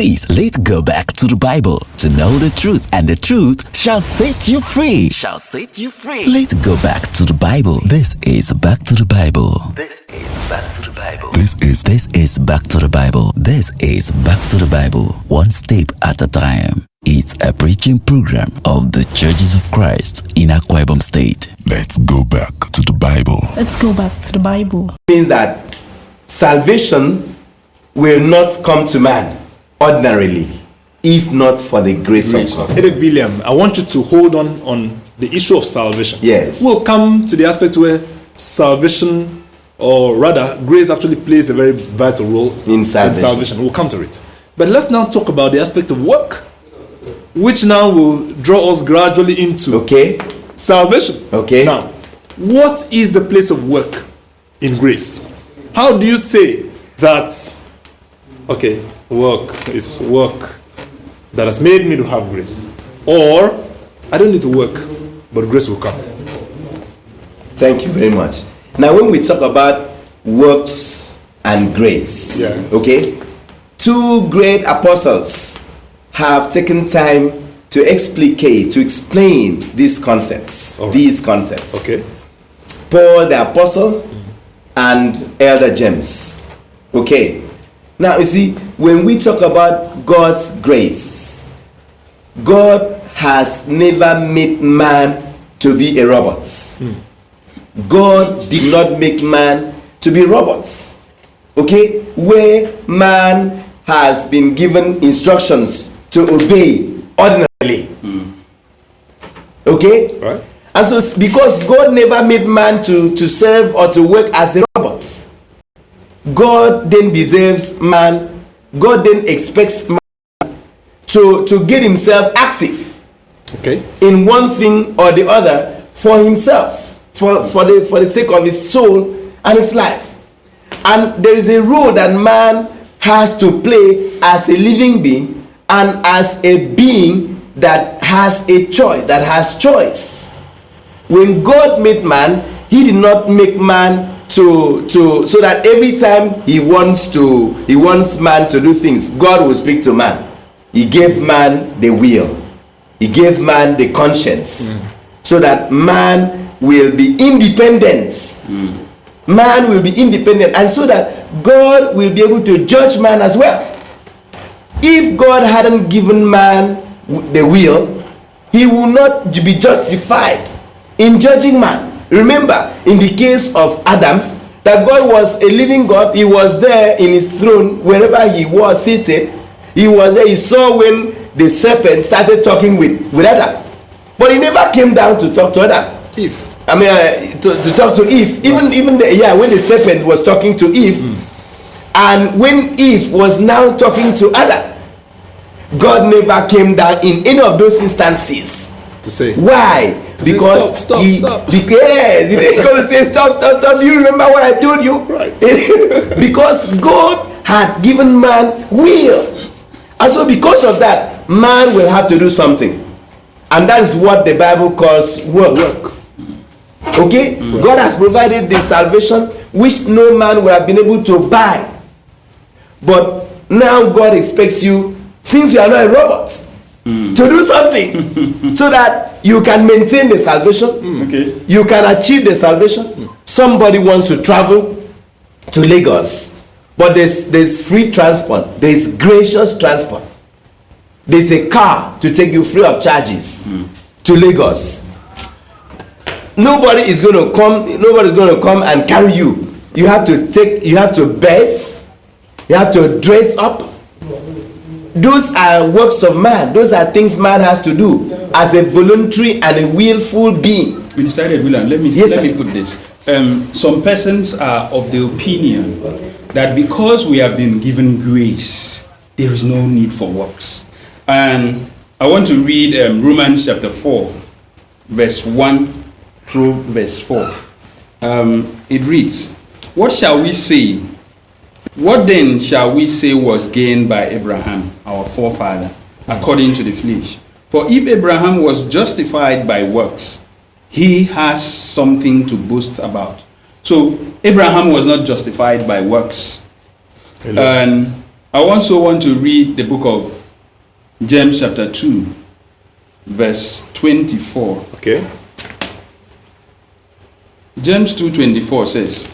Please, let's go back to the Bible to know the truth, and the truth shall set you free. Let's go back to the Bible. This is Back to the Bible. This is Back to the Bible. This is Back to the Bible. This is Back to the Bible. One step at a time. It's a preaching program of the Churches of Christ in Akwa Ibom State. Let's go back to the Bible. Let's go back to the Bible. Means that salvation will not come to man ordinarily if not for the grace of God. Eric William, I want you to hold on the issue of salvation. Yes. We'll come to the aspect where salvation, or rather grace, actually plays a very vital role in salvation. We'll come to it. But let's now talk about the aspect of work, which now will draw us gradually into salvation. Okay. Now, what is the place of work in grace? How do you say that, work is work that has made me to have grace? Or, I don't need to work, but grace will come. Thank you very much. Now, when we talk about works and grace, two great apostles have taken time to explain these concepts. Okay. Paul the apostle and Elder James. Okay. Now you see, when we talk about God's grace, God has never made man to be a robot. God did not make man to be robots. Okay? Where man has been given instructions to obey ordinarily. Okay? Right. And so because God never made man to serve or to work as a robot, God then deserves man, God then expects man to get himself active in one thing or the other for himself, for the sake of his soul and his life. And there is a role that man has to play as a living being and as a being that has a choice, that has choice. When God made man, he did not make man so that every time he wants man to do things, God will speak to man. He gave man the will. He gave man the conscience, so that man will be independent. Man will be independent, and so that God will be able to judge man as well. If God hadn't given man the will, he will not be justified in judging man. Remember, in the case of Adam, that God was a living God. He was there in his throne, wherever he was seated. He was there. He saw when the serpent started talking with Adam, but he never came down to talk to Adam. To talk to Eve. Even when the serpent was talking to Eve, and when Eve was now talking to Adam, God never came down in any of those instances to say why. Because stop. He didn't go to say stop. Do you remember what I told you? Right. Because God had given man will, and so because of that, man will have to do something, and that is what the Bible calls work. Okay? God has provided the salvation which no man would have been able to buy. But now God expects you, since you are not a robot, to do something so that you can maintain the salvation. You can achieve the salvation. Somebody wants to travel to Lagos, but there's free transport. There's gracious transport. There's a car to take you free of charges to Lagos. Nobody's going to come and carry you. You have to bathe, you have to dress up. Those are works of man. Those are things man has to do as a voluntary and a willful being. Minister William, let me put this. Some persons are of the opinion that because we have been given grace, there is no need for works. And I want to read Romans chapter 4, verse 1 through verse 4. It reads, "What shall we say? What then shall we say was gained by Abraham, our forefather, according to the flesh? For if Abraham was justified by works, he has something to boast about." So Abraham was not justified by works. And I also want to read the book of James chapter 2, verse 24. Okay. James 2:24 says,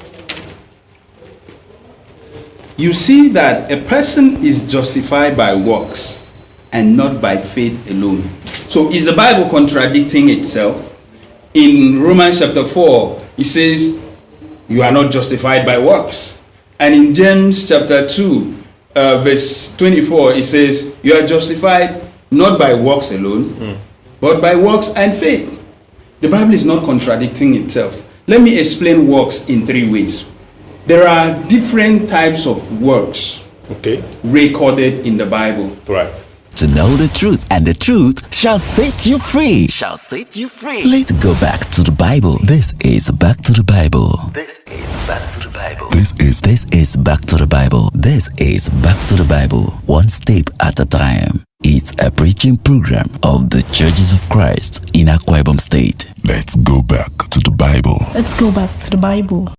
"You see that a person is justified by works and not by faith alone." So is the Bible contradicting itself? In Romans chapter 4, it says, you are not justified by works. And in James chapter 2, verse 24, it says, you are justified not by works alone, but by works and faith. The Bible is not contradicting itself. Let me explain works in 3 ways. There are different types of works recorded in the Bible. Right. To know the truth, and the truth shall set you free. Shall set you free. Let's go back to the Bible. This is Back to the Bible. This is Back to the Bible. This is Back to the Bible. This is Back to the Bible. One step at a time. It's a preaching program of the Churches of Christ in Akwa Ibom State. Let's go back to the Bible. Let's go back to the Bible.